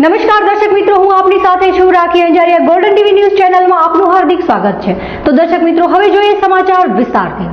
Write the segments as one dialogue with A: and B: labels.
A: નમસ્કાર દર્શક મિત્રો, હું આપની સાથે છું રાખી અંજારિયા। ગોલ્ડન ટીવી ન્યૂઝ ચેનલમાં આપનું હાર્દિક સ્વાગત છે। તો દર્શક મિત્રો, હવે જોઈએ સમાચાર વિસ્તારથી।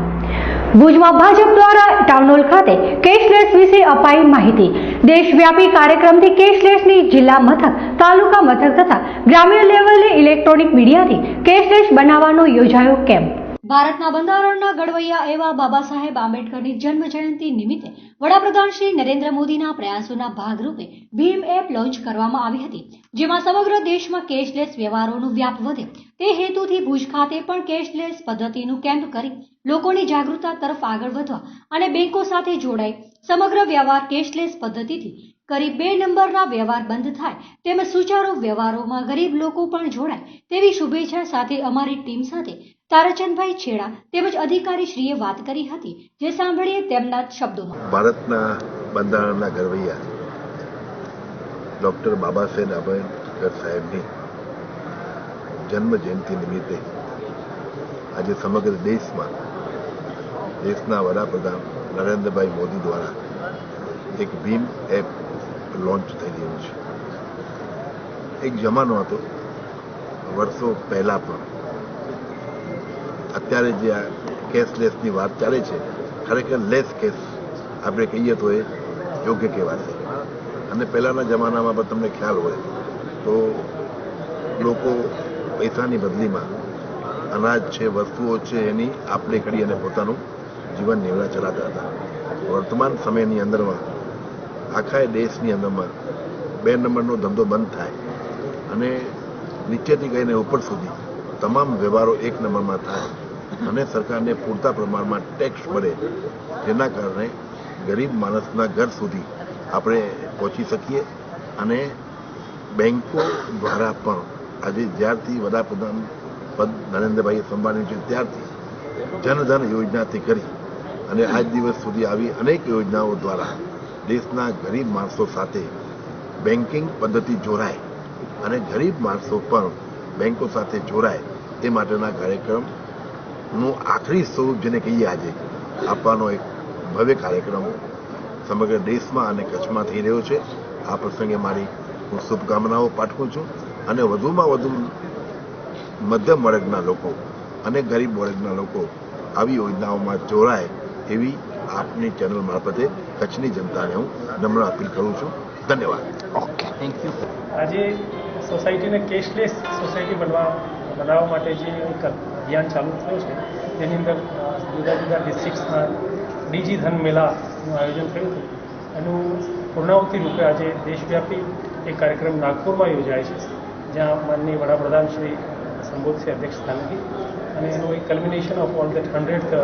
A: ભુજમાં ભાજપ દ્વારા ટાઉન હોલ ખાતે કેશલેસ વિશે અપાઈ માહિતી। દેશવ્યાપી કાર્યક્રમથી કેશલેસની જિલ્લા મથક, તાલુકા મથક તથા ગ્રામ્ય લેવલે ઇલેક્ટ્રોનિક મીડિયાથી કેશલેસ બનાવવાનો યોજાયો કેમ્પ। ભારતના બંધારણના ઘડવૈયા એવા બાબા સાહેબ આંબેડકરની જન્મ જયંતિ નિમિત્તે વડાપ્રધાન શ્રી નરેન્દ્ર મોદીના પ્રયાસોના ભાગરૂપે ભીમ એપ લોન્ચ કરવામાં આવી હતી, જેમાં સમગ્ર દેશમાં કેશલેસ વ્યવહારોનો વ્યાપ વધે તે હેતુથી ભુજ ખાતે પણ કેશલેસ પદ્ધતિનું કેમ્પ કરી લોકોની જાગૃતતા તરફ આગળ વધવા અને બેંકો સાથે જોડાઈ સમગ્ર વ્યવહાર કેશલેસ પદ્ધતિથી કરી 2 નંબરના વ્યવહાર બંધ થાય તેમજ સુચારુ વ્યવહારોમાં ગરીબ લોકો પણ જોડાય તેવી શુભેચ્છા સાથે અમારી ટીમ સાથે તારાચંદભાઈ છેડા તેમજ અધિકારીશ્રીએ વાત કરી હતી, જે સાંભળીએ તેમના શબ્દોમાં।
B: ભારતના બંધારણના ઘડવૈયા ડૉક્ટર બાબા સાહેબ આંબેડકર સાહેબની જન્મ જયંતિ નિમિત્તે આજે સમગ્ર દેશમાં દેશના વડાપ્રધાન નરેન્દ્રભાઈ મોદી દ્વારા એક ભીમ એપ લોન્ચ થઈ રહ્યું છે। એક જમાનો હતો વર્ષો પહેલાં પણ, અત્યારે જે આ કેશલેસની વાત ચાલે છે, ખરેખર લેસ કેશ આપણે કહીએ તો એ યોગ્ય કહેવાશે। અને પહેલાંના જમાનામાં પણ તમને ખ્યાલ હોય તો લોકો પૈસાની બદલીમાં અનાજ છે, વસ્તુઓ છે, એની આપણે કરી અને પોતાનું જીવન નિર્વાહ ચલાવતા હતા। વર્તમાન સમયની અંદરમાં આખા દેશની અંદરમાં 2 નંબરનો ધંધો બંધ થાય અને નીચેથી ગઈને ઉપર સુધી તમામ વ્યવહારો 1 નંબરમાં થાય અને સરકારને પૂરતા પ્રમાણમાં ટેક્સ મળે, જેના કારણે ગરીબ માણસના ઘર સુધી આપણે પહોંચી શકીએ। અને બેંકો દ્વારા પણ આજે જ્યારથી વડાપ્રધાન પદ નરેન્દ્રભાઈએ સંભાળ્યું છે ત્યારથી જનધન યોજનાથી કરી અને આજ દિવસ સુધી આવી અનેક યોજનાઓ દ્વારા દેશના ગરીબ માણસો સાથે બેન્કિંગ પદ્ધતિ જોડાય અને ગરીબ માણસો પણ બેંકો સાથે જોડાય તે માટેના કાર્યક્રમનું આખરી સ્વરૂપ જેને કહીએ આજે આપવાનો એક ભવ્ય કાર્યક્રમ સમગ્ર દેશમાં અને કચ્છમાં થઈ રહ્યો છે। આ પ્રસંગે મારી હું શુભકામનાઓ પાઠવું છું અને વધુમાં વધુ મધ્યમ વર્ગના લોકો અને ગરીબ વર્ગના લોકો આવી યોજનાઓમાં જોડાય એવી આપની ચેનલ મારફતે કચ્છની જનતાને હું નમ્ર અપીલ કરું છું। ધન્યવાદ।
C: Okay, thank you.
D: આજે સોસાયટીને કેશલેસ સોસાયટી બનાવવા માટે જે એક અભિયાન ચાલુ થયું છે, તેની અંદર જુદા જુદા ડિસ્ટ્રિક્ટ્સમાં ડિજીધન મેળાનું આયોજન થયું હતું। એનું પૂર્ણાવતિ રૂપે આજે દેશવ્યાપી એક કાર્યક્રમ નાગપુરમાં યોજાય છે, જ્યાં માનનીય વડાપ્રધાન શ્રી સંબોધશે અધ્યક્ષ સ્થાનેથી, અને એનું એક કલ્મિનેશન ઓફ ઓલ દેટ 100th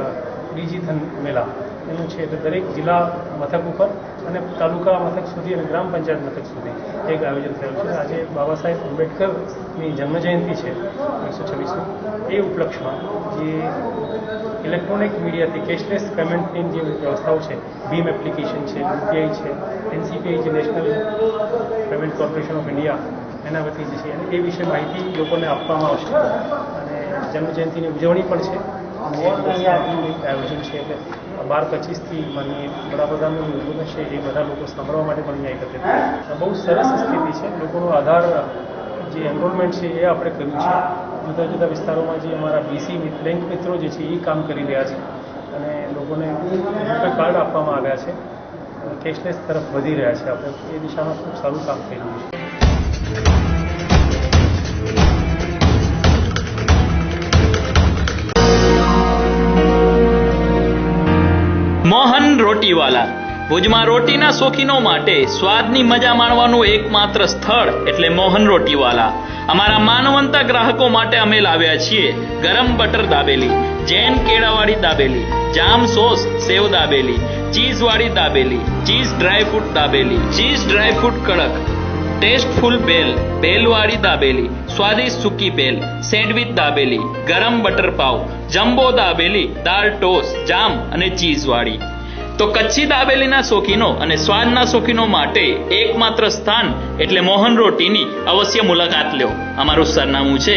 D: ડિજીધન મેળા એનું છે। એટલે દરેક જિલ્લા મથક ઉપર અને તાલુકા મથક સુધી અને ગ્રામ પંચાયત મથક સુધી એક આયોજન થયું છે। આજે બાબા સાહેબ આંબેડકરની જન્મજયંતિ છે 126મી, એ ઉપલક્ષમાં જે ઇલેક્ટ્રોનિક મીડિયાથી કેશલેસ પેમેન્ટની જે વ્યવસ્થાઓ છે, ભીમ એપ્લિકેશન છે, યુપીઆઈ છે, એનસીપીઆઈ જે national payment corporation of India એના વતી જે છે એ વિશે માહિતી લોકોને આપવામાં આવશે અને જન્મજયંતિની ઉજવણી પણ છે અને આયોજન છે। એટલે 12-25થી માનનીય વડાપ્રધાનનું ઉદ્બોધન છે, એ બધા લોકો સાંભળવા માટે પણ અહીંયા એકત્રિત થયા। બહુ સરસ સ્થિતિ છે। લોકોનો આધાર જે એનરોલમેન્ટ છે એ આપણે કર્યું છે। જુદા જુદા વિસ્તારોમાં જે અમારા બીસી બેંક મિત્રો જે છે એ કામ કરી રહ્યા છે અને લોકોને રૂપે કાર્ડ આપવામાં આવ્યા છે અને કેશલેસ તરફ વધી રહ્યા છે। આપણે એ દિશામાં ખૂબ સારું કામ થઈ રહ્યું છે।
E: મોહન રોટીવાલા ભુજમાં રોટીના શોખીનો માટે સ્વાદની મજા માણવાનું એકમાત્ર સ્થળ એટલે મોહન રોટીવાલા। અમારા માનવંતા ગ્રાહકો માટે અમે લાવ્યા છીએ ગરમ બટર દાબેલી, જૈન કેળાવાળી દાબેલી, જામ સોસ સેવ દાબેલી, ચીઝવાળી dabeli, cheese dry fruit dabeli, cheese dry fruit કડક, ટેસ્ટફુલ ભેલ, ભેલવાળી દાબેલી, સ્વાદિષ્ટ સૂકી ભેલ, સેન્ડવિચ દાબેલી, ગરમ બટર પાવ, જમ્બો દાબેલી, દાળ ટોસ, જામ અને ચીઝવાળી। તો કચ્છી દાબેલીના શોખીનો અને સ્વાદના શોખીનો માટે એકમાત્ર સ્થાન એટલે મોહન રોટીની અવશ્ય મુલાકાત લ્યો. અમારું સરનામું છે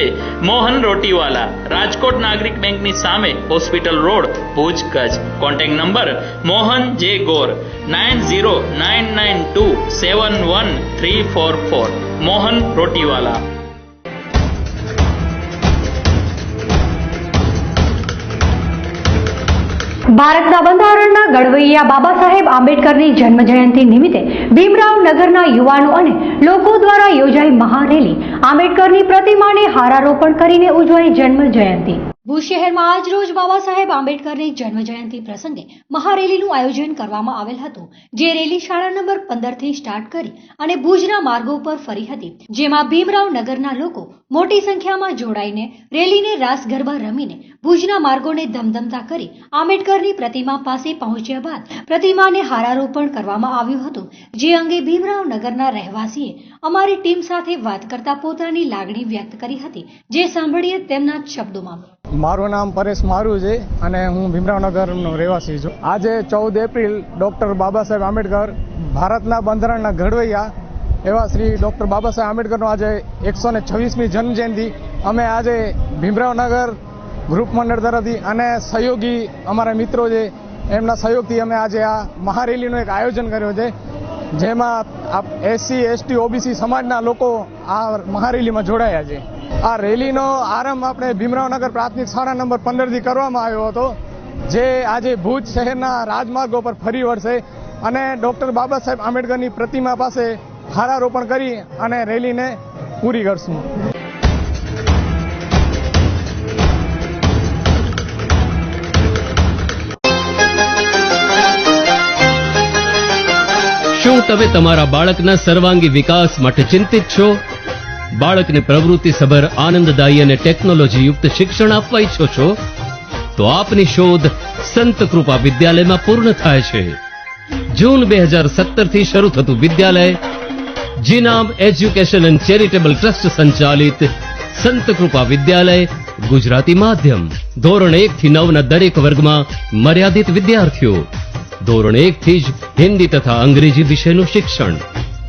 E: મોહન રોટીવાલા, રાજકોટ નાગરિક બેંકની સામે, hospital road, Bhuj, Kutch. Contact number Mohan જે ગોર 9099271344. મોહન રોટીવાલા.
A: ભારતના બંધારણના ઘડવૈયા બાબા સાહેબ આંબેડકરની જન્મ જયંતિ નિમિત્તે ભીમરાવ નગરના યુવાનો અને લોકો દ્વારા યોજાઈ મહારેલી. આંબેડકરની પ્રતિમાને હારારોપણ કરીને ઉજવાઈ જન્મ જયંતિ. ભુજ શહેરમાં આજ રોજ બાબા સાહેબ આંબેડકરની જન્મ જયંતિ પ્રસંગે મહારેલીનું આયોજન કરવામાં આવેલ હતું, જે રેલી શાળા નંબર 15 થી સ્ટાર્ટ કરી અને ભુજના માર્ગો પર ફરી હતી, જેમાં ભીમરાવ નગરના લોકો મોટી સંખ્યામાં જોડાઈને રેલીને રાસ ગરબા રમીને ભુજના માર્ગોને ધમધમતા કરી આંબેડકરની પ્રતિમા પાસે પહોંચ્યા બાદ પ્રતિમાને હારારોપણ કરવામાં આવ્યું હતું, જે અંગે ભીમરાવ નગરના રહેવાસીએ અમારી ટીમ સાથે વાત કરતા પોતાની લાગણી વ્યક્ત કરી હતી, જે સાંભળીએ તેમના જ શબ્દોમાં.
C: મારું નામ પરેશ મારું છે અને હું ભીમરાવનગરનો રહેવાસી છું. આજે 14 એપ્રિલ ડૉક્ટર બાબા સાહેબ આંબેડકર, ભારતના બંધારણના ઘડવૈયા એવા શ્રી ડૉક્ટર બાબા સાહેબ આંબેડકરનો આજે 126મી જન્મજયંતિ અમે આજે ભીમરાવનગર ગ્રુપ મંડળ તરફથી અને સહયોગી અમારા મિત્રો છે એમના સહયોગથી અમે આજે આ મહારેલીનું એક આયોજન કર્યું છે, જેમાં SC ST OBC સમાજના લોકો આ મહારેલીમાં જોડાયા છે. આ રેલીનો આરંભ આપણે ભીમરાવનગર પ્રાથમિક શાળા નંબર 15 થી કરવામાં આવ્યો હતો, જે આજે ભુજ શહેરના રાજમાર્ગો પર ફરી વળશે અને ડૉક્ટર બાબા સાહેબ આંબેડકરની પ્રતિમા પાસે હારારોપણ કરી અને રેલીને પૂરી કરશું.
F: શું તમે તમારા બાળકના સર્વાંગી વિકાસ માટે ચિંતિત છો? બાળકને પ્રવૃત્તિસભર, આનંદદાયી અને ટેકનોલોજીયુક્ત શિક્ષણ આપવા ઈચ્છો છો? તો આપની શોધ સંત કૃપા વિદ્યાલયમાં પૂર્ણ થાય છે. જૂન 2017 થી શરૂ થતું વિદ્યાલય જીનામ એજ્યુકેશન એન્ડ ચેરિટેબલ ટ્રસ્ટ સંચાલિત સંત કૃપા વિદ્યાલય ગુજરાતી માધ્યમ. ધોરણ 1 થી 9 ના દરેક વર્ગમાં મર્યાદિત વિદ્યાર્થીઓ. ધોરણ 1 થી જ હિન્દી તથા અંગ્રેજી વિષયનું શિક્ષણ.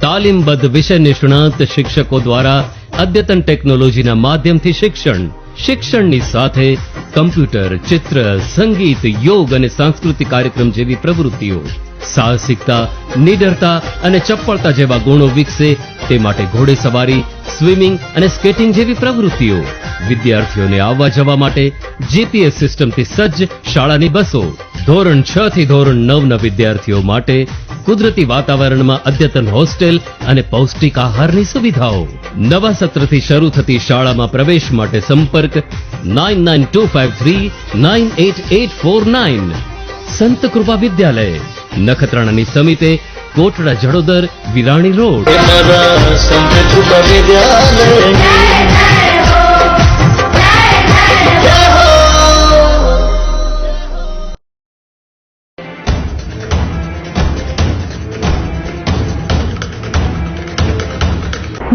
F: તાલીમબદ્ધ વિષય નિષ્ણાત શિક્ષકો દ્વારા અદ્યતન ટેકનોલોજીના માધ્યમથી શિક્ષણ. શિક્ષણની સાથે કમ્પ્યુટર, ચિત્ર, સંગીત, યોગ અને સાંસ્કૃતિક કાર્યક્રમ જેવી પ્રવૃત્તિઓ. સાહસિકતા, નિડરતા અને ચપળતા જેવા ગુણો વિકસે તે માટે ઘોડેસવારી, સ્વિમિંગ અને સ્કેટિંગ જેવી પ્રવૃત્તિઓ. વિદ્યાર્થીઓને આવવા જવા માટે GPS સિસ્ટમથી સજ્જ શાળાની બસો. ધોરણ 6 થી ધોરણ 9 ના વિદ્યાર્થીઓ માટે કુદરતી વાતાવરણમાં અદ્યતન હોસ્ટેલ અને પૌષ્ટિક આહારની સુવિધાઓ. નવા સત્રથી શરૂ થતી શાળામાં પ્રવેશ માટે સંપર્ક 9925398849. સંત કૃપા વિદ્યાલય, નખત્રાણાની સમીપે, કોટડા જડોદર, વિરાણી રોડ.
G: સંત કૃપા વિદ્યાલય.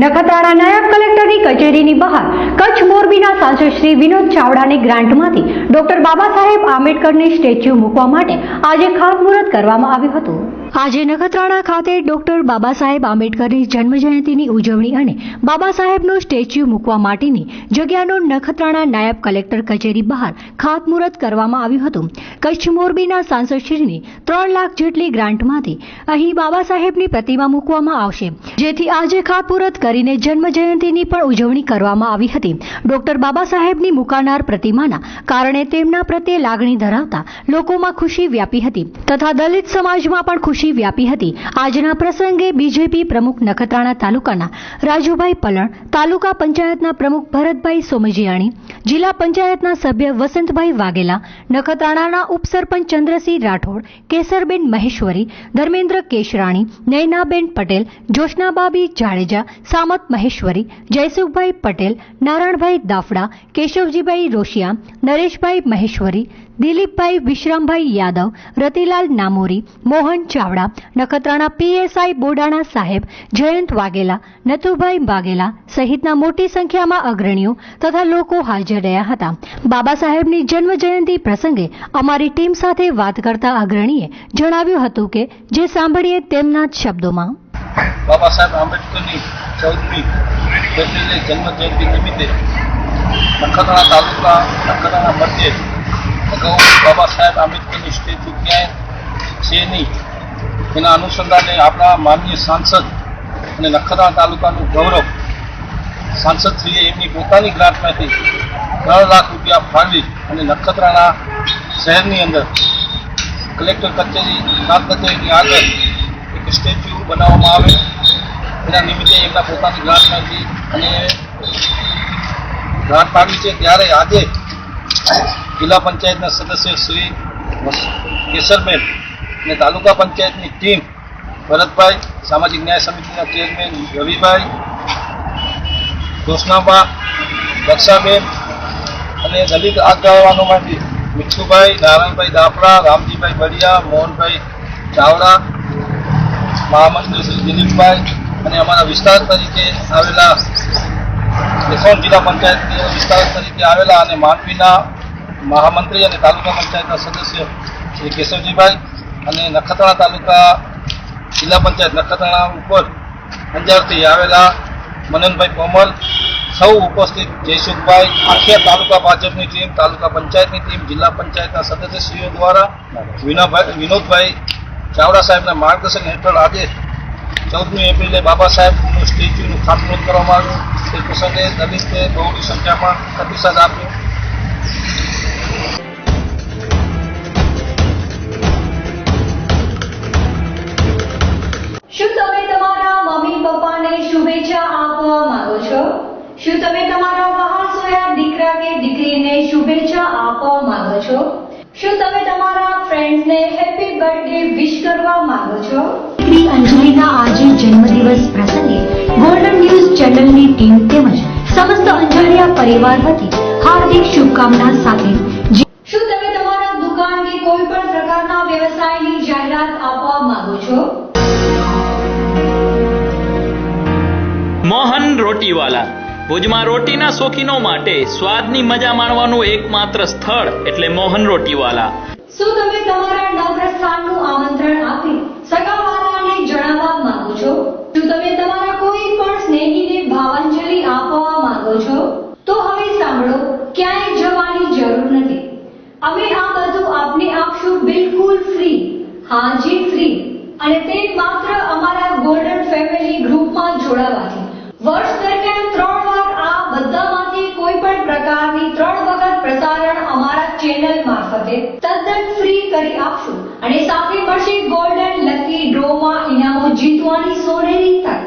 A: નખત્રાણા નાયબ કલેક્ટરની કચેરીની બહાર કચ્છ મોરબીના સાંસદ શ્રી વિનોદ ચાવડાની ગ્રાન્ટમાંથી ડોક્ટર બાબા સાહેબ આંબેડકરની સ્ટેચ્યુ મૂકવા માટે આજે ખાતમુહૂર્ત કરવામાં આવ્યું હતું. આજે નખત્રાણા ખાતે ડોક્ટર બાબા સાહેબ આંબેડકરની જન્મજયંતિની ઉજવણી અને બાબા સાહેબનું સ્ટેચ્યુ મૂકવા માટેની જગ્યાનું નખત્રાણા નાયબ કલેક્ટર કચેરી બહાર ખાતમુહૂર્ત કરવામાં આવ્યું હતું. કચ્છ મોરબીના સાંસદશ્રીની 3 લાખ જેટલી ગ્રાન્ટમાંથી અહીં બાબા સાહેબની પ્રતિમા મૂકવામાં આવશે, જેથી આજે ખાતમુહૂર્ત કરીને જન્મજયંતિની પણ ઉજવણી કરવામાં આવી હતી. ડોક્ટર બાબા સાહેબની મુકાનાર પ્રતિમાના કારણે તેમના પ્રત્યે લાગણી ધરાવતા લોકોમાં ખુશી વ્યાપી હતી તથા દલિત સમાજમાં પણ ખુશી વ્યાપી હતી. આજના પ્રસંગે બીજેપી પ્રમુખ નખત્રાણા તાલુકાના રાજુભાઈ પલણ, તાલુકા પંચાયતના પ્રમુખ ભરતભાઈ સોમજીયાણી, જિલ્લા પંચાયતના સભ્ય વસંતભાઈ વાઘેલા, નખત્રાણાના ઉપસરપંચ ચંદ્રસિંહ રાઠોડ, કેસરબેન મહેશ્વરી, ધર્મેન્દ્ર કેશરાણી, નયનાબેન પટેલ, જોશનાબાબી જાડેજા, સામત મહેશ્વરી, જયસુખભાઈ પટેલ, નારાયણભાઈ દાફડા, કેશવજીભાઈ રોશિયા, નરેશભાઈ મહેશ્વરી, દિલીપભાઈ વિશ્રામભાઈ યાદવ, રતિલાલ નામોરી, મોહન ચાવડા, નખત્રાણા પીએસઆઈ બોડાણા સાહેબ, જયંત વાઘેલા, નથુભાઈ વાઘેલા સહિતના મોટી સંખ્યામાં અગ્રણીઓ તથા લોકો હાજર રહ્યા હતા. બાબા સાહેબની જન્મ જયંતિ પ્રસંગે અમારી ટીમ સાથે વાત કરતા અગ્રણીએ જણાવ્યું હતું કે જે સાંભળીએ તેમના જ શબ્દોમાં.
H: બાબા સાહેબ આંબેડકરની 14મી એપ્રિલે જન્મ જયંતિ નિમિત્તે નખત્રાણા તાલુકા નખત્રાણા મધ્યે અગાઉ બાબા સાહેબ આંબેડકરની સ્ટેચ્યુ ક્યાંય છે નહીં. એના અનુસંધાને આપણા માનનીય સાંસદ અને નખત્રાણા તાલુકાનું ગૌરવ સાંસદશ્રીએ એમની પોતાની ગ્રાન્ટમાંથી 3 લાખ રૂપિયા ફાળવી અને નખત્રાણા શહેરની અંદર કલેક્ટર કચેરી પ્રાંત કચેરીની આગળ એક સ્ટેચ્યુ બનાવવામાં આવે. એના નિમિત્તે એમના પોતાની ગ્રાન્ટમાંથી અને ગ્રાન્ટ પાડવી છે. ત્યારે આજે જિલ્લા પંચાયતના સદસ્ય શ્રી કેસરબેન અને તાલુકા પંચાયતની ટીમ ભરતભાઈ, સામાજિક ન્યાય સમિતિના ચેરમેન રવિભાઈ, જોશનાબા, દક્ષાબેન અને દલિત આગેવાનોમાંથી મિઠુભાઈ, નારાયણભાઈ દાફડા, રામજીભાઈ બળિયા, મોહનભાઈ ચાવડા, મહામંત્રી શ્રી દિલીપભાઈ અને અમારા વિસ્તાર તરીકે આવેલા કેશોદ જિલ્લા પંચાયત વિસ્તાર તરીકે આવેલા અને માંડવીના મહામંત્રી અને તાલુકા પંચાયતના સદસ્ય શ્રી કેશવજીભાઈ અને નખત્રાણા તાલુકા જિલ્લા પંચાયત નખત્રાણા ઉપર અંજારથી આવેલા મનનભાઈ કોમલ, સૌ ઉપસ્થિત જયસુખભાઈ, આખી તાલુકા ભાજપની ટીમ, તાલુકા પંચાયતની ટીમ, જિલ્લા પંચાયતના સદસ્યશ્રીઓ દ્વારા વિનોદભાઈ ચાવડા સાહેબના માર્ગદર્શન હેઠળ આજે 14મી એપ્રિલે બાબા સાહેબનું સ્ટેચ્યુનું ખાતમુહૂર્ત કરવામાં આવ્યું. તે પ્રસંગે દલિતે બહોળી સંખ્યામાં પ્રતિસાદ આપ્યો.
A: શું તમે તમારા મમ્મી પપ્પાને શુભેચ્છા આપવા માંગો છો? શું તમે તમારા વહાણસોયા દીકરા કે દીકરીને શુભેચ્છા આપવા માંગો છો? શું તમે તમારા ફ્રેન્ડ્સને હેપી બર્થડે વિશ કરવા માંગો છો? દીકરી અંજલિના આજે જન્મદિવસ પ્રસંગે ગોલ્ડન ન્યૂઝ ચેનલની ટીમ તેમજ સમસ્ત અંજારિયા પરિવાર વતી હાર્દિક શુભકામના સાથે શું તમે તમારા દુકાન કે કોઈ પણ પ્રકારના વ્યવસાયની જાહેરાત આપવા માંગો છો?
E: મોહન રોટીવાલા ભુજમાં રોટીના શોખીનો માટે સ્વાદની મજા માણવાનું એકમાત્ર સ્થળ એટલે મોહન રોટીવાલા.
A: શું તમે તમારા નવપ્રસ્થાનનું આમંત્રણ આપી સગાવાલાને જણાવવા માંગો છો? શું તમે તમારા કોઈ પણ સ્નેહીને ભાવાંજલિ આપવા માંગો છો? તો હવે સાંભળો, ક્યાંય જવાની જરૂર નથી. અમે આ બધું આપને આપશું બિલકુલ ફ્રી. હા જી, ફ્રી. અને તે માત્ર અમારા ગોલ્ડન ફેમિલી ગ્રુપમાં જોડાવાથી. વર્ષ દરમિયાન 3 વાર આ બધામાંથી કોઈ પણ પ્રકારની 3 વખત પ્રસારણ અમારા ચેનલ મારફતે તદ્દન ફ્રી કરી આપશું અને સાથે મળશે ગોલ્ડન લકી ડ્રોમાં ઇનામો જીતવાની સોનેરી તક.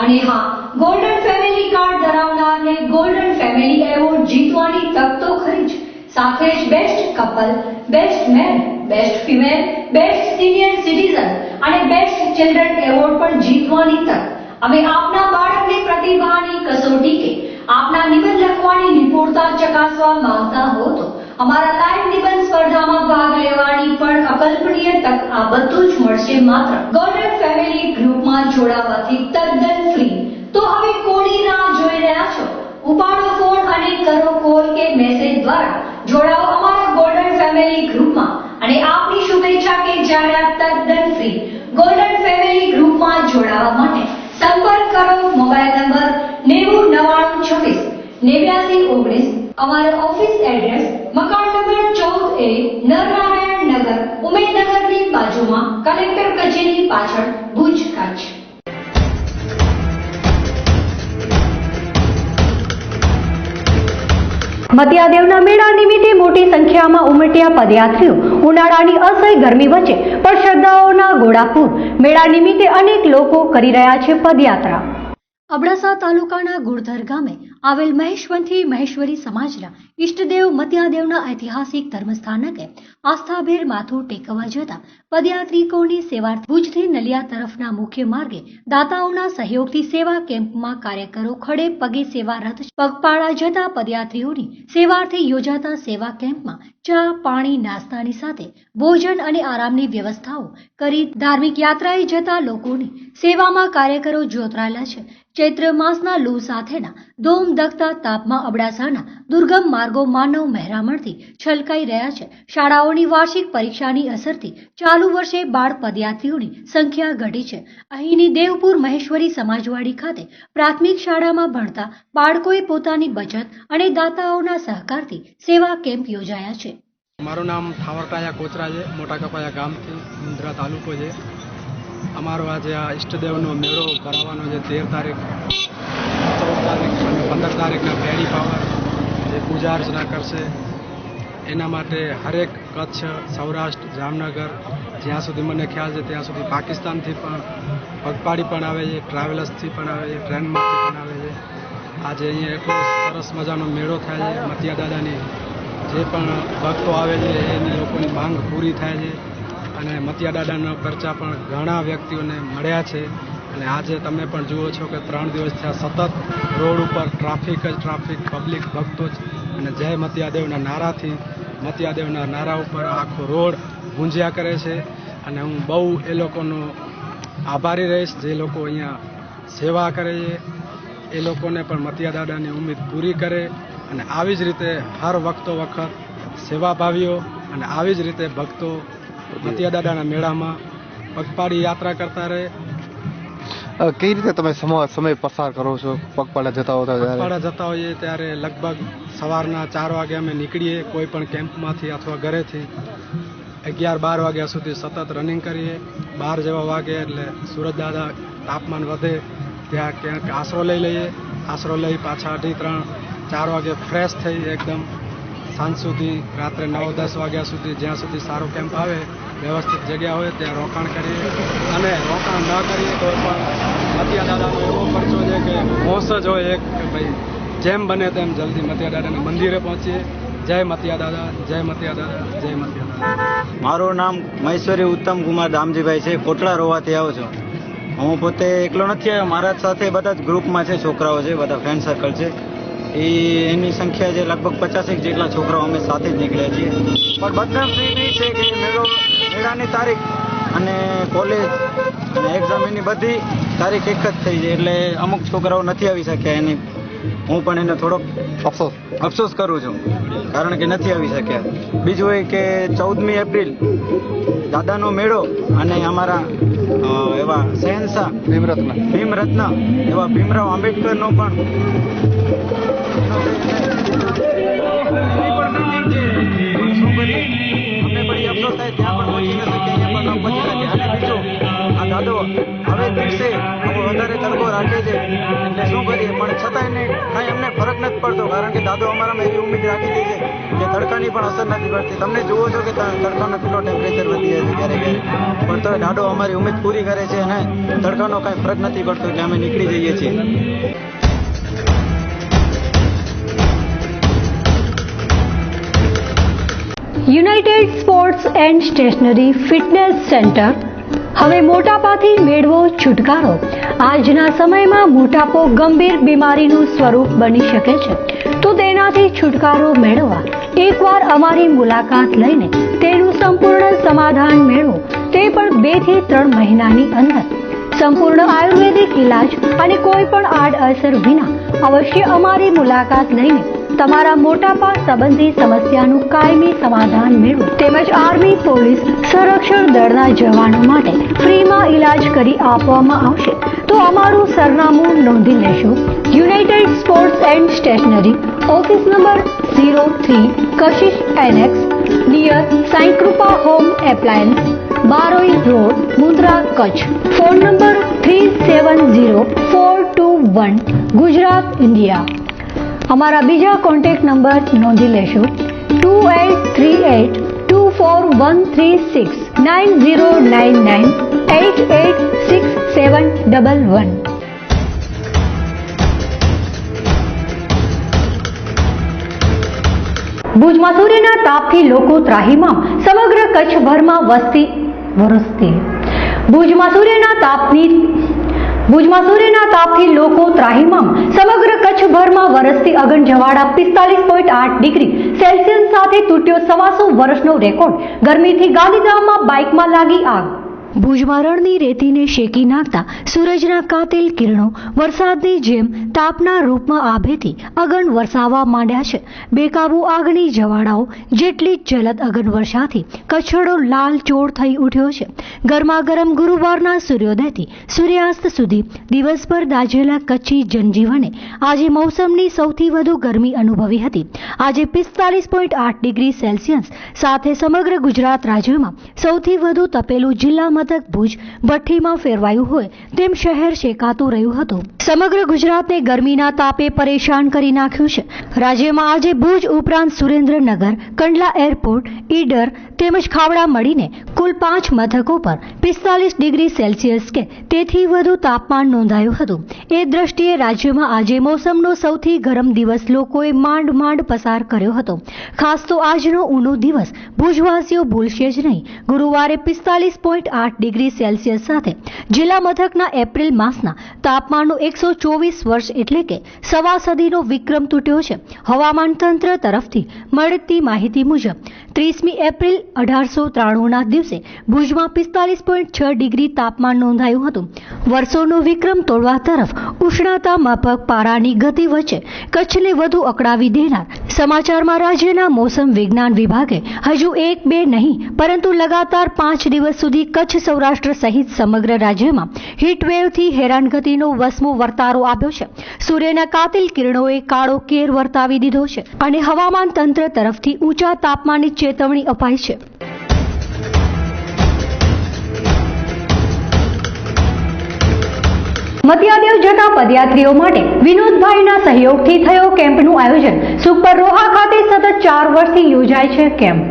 A: અને હા, ગોલ્ડન ફેમિલી કાર્ડ ધરાવનારને ગોલ્ડન ફેમિલી એવોર્ડ જીતવાની તક તો ખરી જ, સાથે જ best couple, best man, best female, best senior citizen અને બેસ્ટ ચિલ્ડ્રન એવોર્ડ પણ જીતવાની તક. હવે આપના બાળકની પ્રતિભાની કસોટી કે આપના નિબંધ લખવાની નિપુણતા ચકાસવા માંગતા હો તો અમારા લાઈવ નિબંધ સ્પર્ધામાં ભાગ લેવાની પણ અકલ્પનીય તક. આ બધું જ મળશે માત્ર ગોલ્ડન ફેમિલી ગ્રુપમાં જોડાવાથી તદ્દન ફ્રી. તો હવે કોની રાહ જોઈ રહ્યા છો? ઉપાડો ફોન અને કરો કોલ કે મેસેજ દ્વારા જોડાઓ અમારા ગોલ્ડન ફેમિલી ગ્રુપમાં અને આપની શુભેચ્છા કે જાહેરાત તદ્દન ફ્રી. ગોલ્ડન ફેમિલી ગ્રુપમાં જોડાવા માટે સંપર્ક કરો મોબાઈલ નંબર 9099268919. અમારો ઓફિસ એડ્રેસ મકાન નંબર 14A, નરનારાયણ નગર, ઉમેદનગરની બાજુમાં, કલેક્ટર કચેરી પાછળ, ભુજ, કચ્છ. મતિયાદેવના મેળા નિમિત્તે મોટી સંખ્યામાં ઉમટ્યા પદયાત્રીઓ. ઉનાળાની અસહ્ય ગરમી વચ્ચે પણ શ્રદ્ધાઓના ઘોડાપૂર. મેળા નિમિત્તે અનેક લોકો કરી રહ્યા છે પદયાત્રા. અબડાસા તાલુકાના ગુડધર ગામે આવેલ મહેશવંથી મહેશ્વરી સમાજના ઈષ્ટદેવ મત્યાદેવના ઐતિહાસિક ધર્મસ્થાનકે આસ્થાભેર માથું ટેકવવા જતા પદયાત્રિકોની સેવાર્થે ભુજથી નલિયા તરફના મુખ્ય માર્ગે દાતાઓના સહયોગથી સેવા કેમ્પમાં કાર્યકરો ખડે પગે સેવા રથ પગપાળા જતા પદયાત્રીઓની સેવાર્થે યોજાતા સેવા કેમ્પમાં ચા પાણી નાસ્તાની સાથે ભોજન અને આરામની વ્યવસ્થાઓ કરી ધાર્મિક યાત્રાએ જતા લોકોની સેવામાં કાર્યકરો જોતરાયેલા છે. ચૈત્ર માસના લૂ સાથેના ધોમ ધકતા તાપમાં અબડાસાના દુર્ગમ માર્ગો માનવ મહેરામણથી છલકાઈ રહ્યા છે. શાળાઓની વાર્ષિક પરીક્ષાની અસરથી ચાલુ વર્ષે બાળ પદયાત્રીઓની સંખ્યા ઘટી છે. અહીંની દેવપુર મહેશ્વરી સમાજવાડી ખાતે પ્રાથમિક શાળામાં ભણતા બાળકોએ પોતાની બચત અને દાતાઓના સહકારથી સેવા કેમ્પ યોજાયા છે.
C: મારું નામ ઠાવરટાયા કોચરા છે. મોટા કપાયા ગામથી મુન્દ્રા તાલુકો છે. અમારો આજે આ ઈષ્ટદેવનો મેળો ભરાવાનો છે 13 તારીખ, 14 તારીખ અને 15 તારીખના પેડી પાવર જે પૂજા અર્ચના કરશે. એના માટે હરેક કચ્છ, સૌરાષ્ટ્ર, જામનગર, જ્યાં સુધી મને ખ્યાલ છે ત્યાં સુધી પાકિસ્તાનથી પણ પગપાળી પણ આવે છે, ટ્રાવેલર્સથી પણ આવે છે, ટ્રેનમાંથી પણ આવે છે. આજે અહીંયા એટલો સરસ મજાનો મેળો થાય છે. મતિયા દાદાની જે પણ ભક્તો આવે છે એની લોકોની માંગ પૂરી થાય છે અને મતિયા દાદાના પરચા પણ ઘણા વ્યક્તિઓને મળ્યા છે. અને આજે તમે પણ જુઓ છો કે 3 દિવસ થયા સતત રોડ ઉપર ટ્રાફિક જ ટ્રાફિક, પબ્લિક ભક્તો જ અને જય મતિયાદેવના નારાથી મતિયાદેવના નારા ઉપર આખો રોડ ગુંજ્યા કરે છે. અને હું બહુ એ લોકોનો આભારી રહીશ જે લોકો અહીંયા સેવા કરે છે. એ લોકોને પણ મતિયા દાદાની ઉમ્મીદ પૂરી કરે અને આવી જ રીતે હર વખતો વખત સેવાભાવીઓ અને આવી જ રીતે ભક્તો મતિયા દાદાના મેળામાં પગપાળી યાત્રા કરતા રહે.
I: કઈ રીતે તમે સમય પસાર કરો છો પગપાળા જતા
C: હોઈએ ત્યારે લગભગ સવારના 4 વાગે અમે નીકળીએ કોઈ પણ કેમ્પમાંથી અથવા ઘરેથી 11-12 વાગ્યા સુધી સતત રનિંગ કરીએ. 12 જેવા વાગે એટલે સૂરજ દાદા તાપમાન વધે ત્યાં ક્યાંક આશરો લઈ લઈએ. આશરો લઈ પાછા 2:30-4 વાગે ફ્રેશ થઈ એકદમ સાંજ સુધી રાત્રે 9-10 વાગ્યા સુધી જ્યાં સુધી સારો કેમ્પ આવે વ્યવસ્થિત જગ્યા હોય ત્યાં રોકાણ કરીએ. અને રોકાણ ન કરીએ તો પણ મતિયા દાદાનો એવો ખર્ચો છે કે હોશ જ હોય એક કે ભાઈ જેમ બને તેમ જલ્દી મતિયા દાદાના મંદિરે પહોંચીએ. જય મતિયા દાદા, જય મતિયા દાદા, જય મતિયા દાદા.
J: મારું નામ મહેશ્વરી ઉત્તમ કુમાર દામજીભાઈ છે. કોટડા રોવાથી આવું છું. હું પોતે એકલો નથી આવ્યો, મારા સાથે બધા જ ગ્રુપમાં છે, છોકરાઓ છે, બધા ફ્રેન્ડ સર્કલ છે. એની સંખ્યા છે લગભગ 50 જેટલા છોકરાઓ અમે સાથે જ નીકળ્યા છીએ. પણ બદનામી એ છે કે મેળાની તારીખ અને કોલેજ અને એક્ઝામ એની બધી તારીખ એક જ થઈ છે એટલે અમુક છોકરાઓ નથી આવી શક્યા. એની હું પણ એને થોડોક અફસોસ કરું છું કારણ કે નથી આવી શક્યા. બીજું એ કે 14મી એપ્રિલ દાદાનો મેળો અને અમારા એવા શહેનશાહ ભીમરત્ન એવા ભીમરાવ આંબેડકરનો પણ અફસોસ થાય ત્યાં પણ પહોંચી ન શકે, એ પણ ન પહોંચી શકે. અને બીજું આ દાદો હવે દિવસે વધારે તડકો રાખે છે એટલે શું કરીએ પણ છતાં એને કાંઈ અમને ફરક નથી પડતો કારણ કે દાદો અમારામાં એવી ઉમ્મીદ રાખી દે છે કે તડકાની પણ અસર નથી પડતી. તમને જુઓ છો કે તડકાનો કેટલો ટેમ્પરેચર વધી જાય છે ક્યારેક ક્યારેક, પણ તો દાદો અમારી ઉમ્મીદ પૂરી કરે છે અને તડકાનો કાંઈ ફરક નથી પડતો એટલે અમે નીકળી જઈએ છીએ.
A: United sports and stationery fitness centre. હવે મોટાપાથી મેળવો છુટકારો. આજના સમયમાં મોટાપો ગંભીર બીમારીનું સ્વરૂપ બની શકે છે, તો તેનાથી છુટકારો મેળવવા એકવાર અમારી મુલાકાત લઈને તેનું સંપૂર્ણ સમાધાન મેળવો, તે પણ 2 થી 3 મહિનાની અંદર. સંપૂર્ણ આયુર્વેદિક ઇલાજ અને કોઈ પણ આડઅસર વિના અવશ્ય અમારી મુલાકાત લઈને તમારા મોટાપા સંબંધી સમસ્યાનું કાયમી સમાધાન મેળવો. તેમજ આર્મી, પોલીસ, સંરક્ષણ દળના જવાનો માટે ફ્રીમાં ઇલાજ કરી આપવામાં આવશે. તો અમારું સરનામું નોંધી લેશો. United sports and stationery, office number 03, Kashish annex, near Sai Kripa home appliance, Baroi road, Mundra, Kutch. Phone number 370421, Gujarat, India. અમારા બીજા કોન્ટેક્ટ નંબર નોંધી લેશો 2838241369 9099886711. ભુજમાં સૂર્યના તાપથી લોકો ત્રાહિમામ, સમગ્ર કચ્છભરમાં વસ્તી વરસતી. ભુજમાં સૂર્યના તાપથી લોકો ત્રાહિમામ, સમગ્ર કચ્છભરમાં વરસતી અગન જવાળા 45.8 ડિગ્રી સેલ્સિયસ સાથે તૂટ્યો 125 વર્ષનો રેકોર્ડ. ગરમીથી ગાંધીધામમાં બાઇકમાં લાગી આગ. ભુજમાં રણની રેતીને શેકી નાખતા સૂરજના કાતિલ કિરણો વરસાદની જેમ તાપના રૂપમાં આભેથી અગન વરસાવવા માંડ્યા છે. બેકાબુ આગની જ્વાળાઓ જેટલી જ જલદ અગન વર્ષાથી કચ્છડો લાલચોળ થઈ ઉઠ્યો છે. ગરમાગરમ ગુરુવારના સૂર્યોદયથી સૂર્યાસ્ત સુધી દિવસભર દાઝેલા કચ્છી જનજીવને આજે મોસમની સૌથી વધુ ગરમી અનુભવી હતી. આજે 45.8 ડિગ્રી સેલ્સિયસ સાથે સમગ્ર ગુજરાત રાજ્યમાં સૌથી વધુ તપેલું જિલ્લા મથક ભુજ ભઠ્ઠીમાં ફેરવાયું હોય તેમ શહેર શેકાતું રહ્યું હતું. સમગ્ર ગુજરાતને ગરમીના તાપે પરેશાન કરી નાખ્યું છે. રાજ્યમાં આજે ભુજ ઉપરાંત સુરેન્દ્રનગર, કંડલા એરપોર્ટ, ઈડર તેમજ ખાવડા મળીને કુલ 5 મથકો પર 45 ડિગ્રી સેલ્સિયસ કે તેથી વધુ તાપમાન નોંધાયું હતું. એ દ્રષ્ટિએ રાજ્યમાં આજે મોસમનો સૌથી ગરમ દિવસ લોકોએ માંડ પસાર કર્યો હતો. ખાસ તો આજનો ઊનો દિવસ ભુજવાસીઓ ભૂલશે જ નહીં. ગુરુવારે 45.8 ડિગ્રી સેલ્સિયસ સાથે જિલ્લા મથકના એપ્રિલ માસના તાપમાનનો 124 વર્ષ એટલે કે સવા સદીનો વિક્રમ તૂટ્યો છે. હવામાન તંત્ર તરફથી મળતી માહિતી મુજબ 30મી એપ્રિલ 1893ના દિવસે ભુજમાં 45.6 ડિગ્રી તાપમાન નોંધાયું હતું. વર્ષોનો વિક્રમ તોડવા તરફ ઉષ્ણતા માપક પારાની ગતિ વચ્ચે કચ્છને વધુ અકળાવી દેનાર સમાચારમાં રાજ્યના મોસમ વિજ્ઞાન વિભાગે હજુ 1-2 નહીં પરંતુ લગાતાર 5 દિવસ સુધી કચ્છ, સૌરાષ્ટ્ર સહિત સમગ્ર રાજ્યમાં હીટવેવથી હેરાનગતિનો વસમો વર્તારો આપ્યો છે. સૂર્યના કાતિલ કિરણોએ કાળો કેર વર્તાવી દીધો છે અને હવામાન તંત્ર તરફથી ઊંચા તાપમાનની ચેતવણી અપાઈ છે. મતિયાદેવ જતા પદયાત્રીઓ માટે વિનોદભાઈના સહયોગથી થયો કેમ્પનું આયોજન. સુખપર રોહા ખાતે સતત 4 વર્ષથી યોજાય છે કેમ્પ.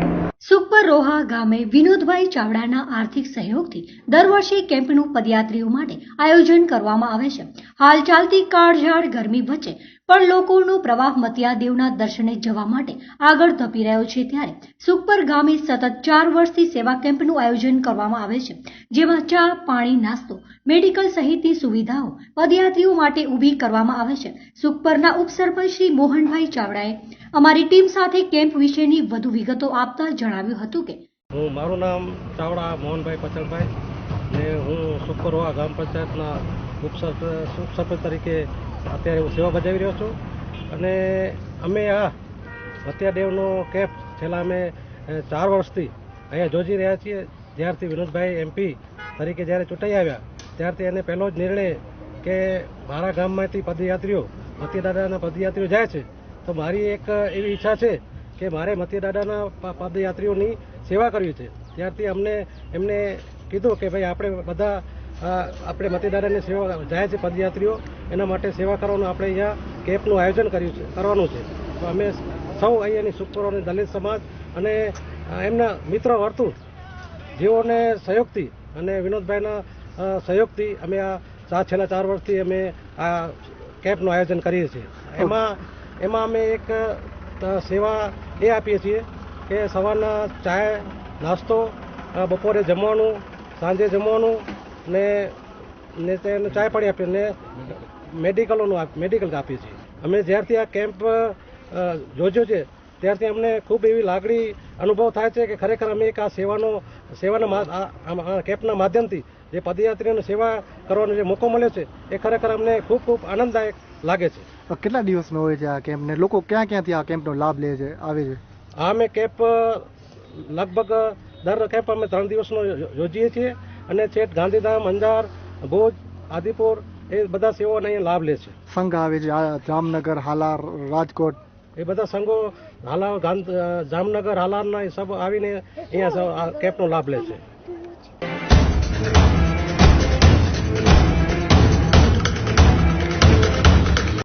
A: સુખપર રોહા ગામે વિનોદભાઈ ચાવડાના આર્થિક સહયોગથી દર વર્ષે કેમ્પનું પદયાત્રીઓ માટે આયોજન કરવામાં આવે છે. હાલ ચાલતી કાળઝાળ ગરમી વચ્ચે પણ લોકોનો પ્રવાહ મતિયાદેવના દર્શને જવા માટે આગળ ધપી રહ્યો છે. ત્યારે સુખપર ગામે સતત 4 વર્ષથી સેવા કેમ્પનું આયોજન કરવામાં આવે છે, જેમાં ચા, પાણી, નાસ્તો, મેડિકલ સહિતની સુવિધાઓ પદયાત્રીઓ માટે ઊભી કરવામાં આવે છે. સુખપરના ઉપસરપંચ શ્રી મોહનભાઈ ચાવડાએ અમારી ટીમ સાથે કેમ્પ વિશેની વધુ વિગતો આપતા જણાવ્યું હતું કે
K: મારું નામ ચાવડા મોહનભાઈ પચલભાઈ ને હું સુખપર રોહા ગ્રામ પંચાયતના ઉપસરપંચ તરીકે અત્યારે હું સેવા બજાવી રહ્યો છું. અને અમે આ મતિયાદેવનો કેમ્પ છેલ્લા અમે 4 વર્ષથી અહીંયા જોજી રહ્યા છીએ. જ્યારથી વિનોદભાઈ MP તરીકે જ્યારે ચૂંટાઈ આવ્યા ત્યારથી એને પહેલો જ નિર્ણય કે મારા ગામમાંથી પદયાત્રીઓ મતિયાદાદાના પદયાત્રીઓ જાય છે તો મારી એક એવી ઈચ્છા છે કે મારે મતિયાદાદાના પદયાત્રીઓની સેવા કરવી છે. ત્યારથી એમને કીધું કે ભાઈ આપણે મતિયાદાદાની સેવા જાય છે પદયાત્રીઓ, એના માટે સેવા કરવાનું આપણે અહીંયા કેમ્પનું આયોજન કરવાનું છે. તો અમે સૌ અહીંયાની સુખપરોની દલિત સમાજ અને એમના મિત્ર વર્તુળ જેઓને સહયોગથી અને વિનોદભાઈના સહયોગથી અમે છેલ્લા 4 વર્ષથી અમે આ કેમ્પનું આયોજન કરીએ છીએ. એમાં અમે એક સેવા એ આપીએ છીએ કે સવારના ચાય, નાસ્તો, બપોરે જમવાનું, સાંજે જમવાનું ને તેને ચાય પાણી આપીએ ને મેડિકલ આપીએ છીએ. અમે જ્યારથી આ કેમ્પ યોજ્યો છે ત્યારથી અમને ખૂબ એવી લાગણી અનુભવ થાય છે કે ખરેખર અમે એક આ સેવાના કેમ્પના માધ્યમથી જે પદયાત્રીઓની સેવા કરવાનો જે મોકો મળ્યો છે એ ખરેખર અમને ખૂબ આનંદદાયક લાગે છે.
I: કેટલા દિવસનો હોય છે આ કેમ્પ ને લોકો ક્યાંથી આ કેમ્પનો લાભ લે છે, આવે છે?
K: આ અમે કેમ્પ લગભગ દર કેમ્પ અમે 3 દિવસનો યોજીએ છીએ અને છેક ગાંધીધામ, અંજાર, ભુજ, આદિપુર એ બધા સેવાઓને અહીંયા લાભ લે છે.
I: સંઘ આવે છે જામનગર, હાલાર, રાજકોટ,
K: એ બધા સંઘો જામનગર, હાલારના સબ આવીને અહીંયા આ કેમ્પનો લાભ લે છે.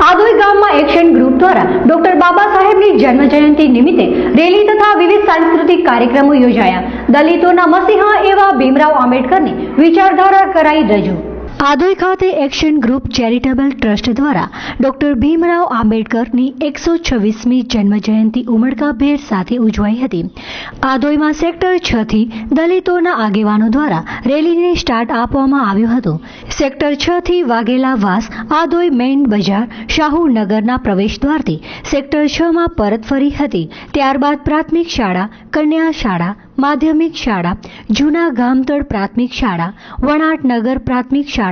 A: આદોઈ ગામમાં એક્શન ગ્રુપ દ્વારા ડોક્ટર બાબા સાહેબની જન્મજયંતિ નિમિત્તે રેલી તથા વિવિધ સાંસ્કૃતિક કાર્યક્રમો યોજાયા. દલિતોના મસીહા એવા ભીમરાવ આંબેડકરની વિચારધારા કરાઈ રજૂ. આદોઈ ખાતે એક્શન ગ્રુપ ચેરિટેબલ ટ્રસ્ટ દ્વારા ડોક્ટર ભીમરાવ આંબેડકરની 126મી જન્મજયંતિ ઉમળકાભેર સાથે ઉજવાઈ હતી. આદોઈમાં સેક્ટર 6 થી દલિતોના આગેવાનો દ્વારા રેલીને સ્ટાર્ટ આપવામાં આવ્યું હતું. સેક્ટર 6 થી વાઘેલા વાસ આદોઈ મેઇન બજાર શાહુનગરના પ્રવેશ દ્વારથી સેક્ટર 6 માં પરત ફરી હતી. ત્યારબાદ પ્રાથમિક શાળા, કન્યા શાળા, માધ્યમિક શાળા, જૂના ગામતળ પ્રાથમિક શાળા, વણાટનગર પ્રાથમિક શાળા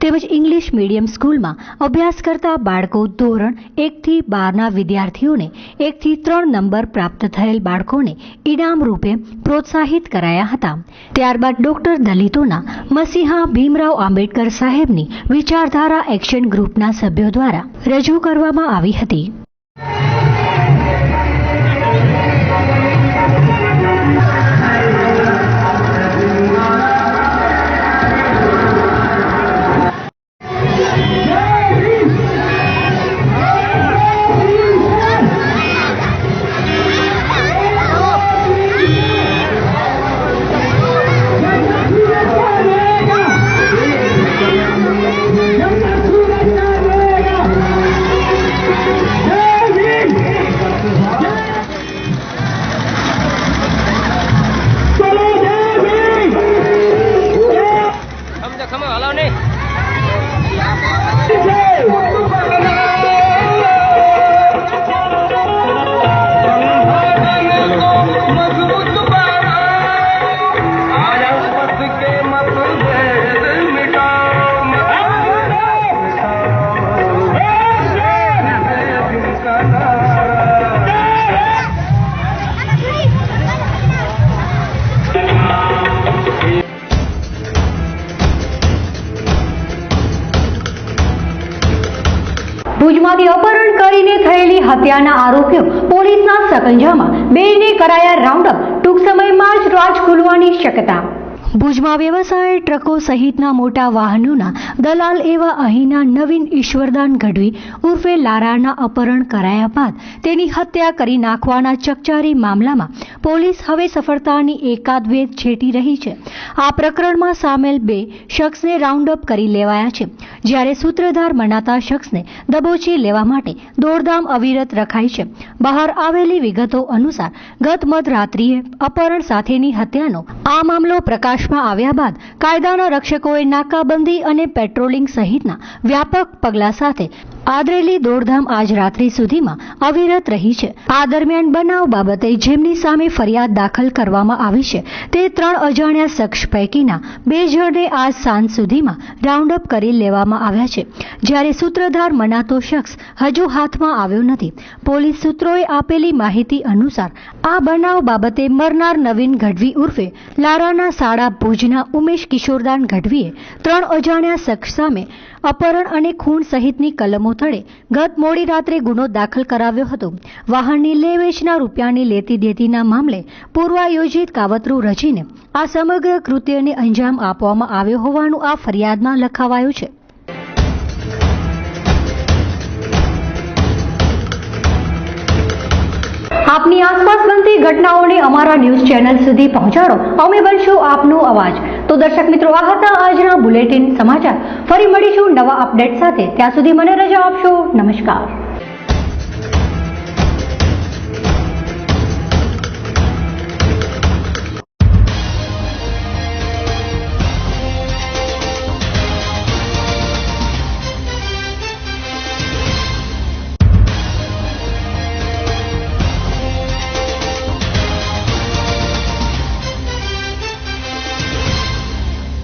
A: તેમજ ઇંગ્લિશ મીડિયમ સ્કૂલમાં અભ્યાસ કરતા બાળકો ધોરણ 1 થી 12ના વિદ્યાર્થીઓને 1 થી 3 નંબર પ્રાપ્ત થયેલ બાળકોને ઇનામ રૂપે પ્રોત્સાહિત કરાયા હતા. ત્યારબાદ ડોક્ટર દલિતોના મસીહા ભીમરાવ આંબેડકર સાહેબની વિચારધારા એક્શન ગ્રુપના સભ્યો દ્વારા રજૂ કરવામાં આવી હતી. ભુજમાંથી અપહરણ કરીને થયેલી હત્યાના આરોપીઓ પોલીસના સકંજામાં, 2ને કરાયા રાઉન્ડ અપ. ટૂંક સમયમાં જ રાજ ખુલવાની શક્યતા. ભુજમાં વ્યવસાય ટ્રકો સહિતના મોટા વાહનોના દલાલ એવા અહીંના નવીન ઈશ્વરદાન ગઢવી ઉર્ફે લારાના અપહરણ કરાયા બાદ તેની હત્યા કરી નાખવાના ચકચારી મામલામાં પોલીસ હવે સફળતાની એકાદ વેદ છેટી રહી છે. આ પ્રકરણમાં સામેલ 2 શખ્સને રાઉન્ડ અપ કરી લેવાયા છે, જ્યારે સૂત્રધાર મનાતા શખ્સને દબોચી લેવા માટે દોડધામ અવિરત રખાઈ છે. બહાર આવેલી વિગતો અનુસાર ગત મધરાત્રિએ અપહરણ સાથેની હત્યાનો આ મામલો પ્રકાશમાં આવ્યા બાદ કાયદાના રક્ષકોએ નાકાબંધી અને પેટ્રોલિંગ સહિતના વ્યાપક પગલાં સાથે આદરેલી દોડધામ આજ રાત્રિ સુધીમાં અવિરત રહી છે. આ દરમિયાન બનાવ બાબતે જેમની સામે ફરિયાદ દાખલ કરવામાં આવી છે તે 3 અજાણ્યા શખ્સ પૈકીના 2 જણને આજ સાંજ સુધીમાં રાઉન્ડ અપ કરી લેવામાં આવ્યા છે, જ્યારે સૂત્રધાર મનાતો શખ્સ હજુ હાથમાં આવ્યો નથી. પોલીસ સૂત્રોએ આપેલી માહિતી અનુસાર આ બનાવ બાબતે મરનાર નવીન ગઢવી ઉર્ફે લારાના શાળા ભુજના ઉમેશ કિશોરદાન ગઢવીએ 3 અજાણ્યા શખ્સ સામે અપહરણ અને ખૂન સહિતની કલમો તળે ગત મોડી રાત્રે ગુનો દાખલ કરાવ્યો હતો. વાહનની લે વેચના રૂપિયાની લેતી દેતીના મામલે પૂર્વાયોજિત કાવતરું રચીને આ સમગ્ર કૃત્યને અંજામ આપવામાં આવ્યો હોવાનું આ ફરિયાદમાં લખાવાયું છે. આપની આસપાસ બનતી ઘટનાઓને અમારા ન્યૂઝ ચેનલ સુધી પહોંચાડો. અમે બનશું આપનો અવાજ. તો દર્શક મિત્રો, આ હતા આજના બુલેટિન સમાચાર. ફરી મળીશું નવા અપડેટ સાથે. ત્યાં સુધી મને રજા આપશો. નમસ્કાર.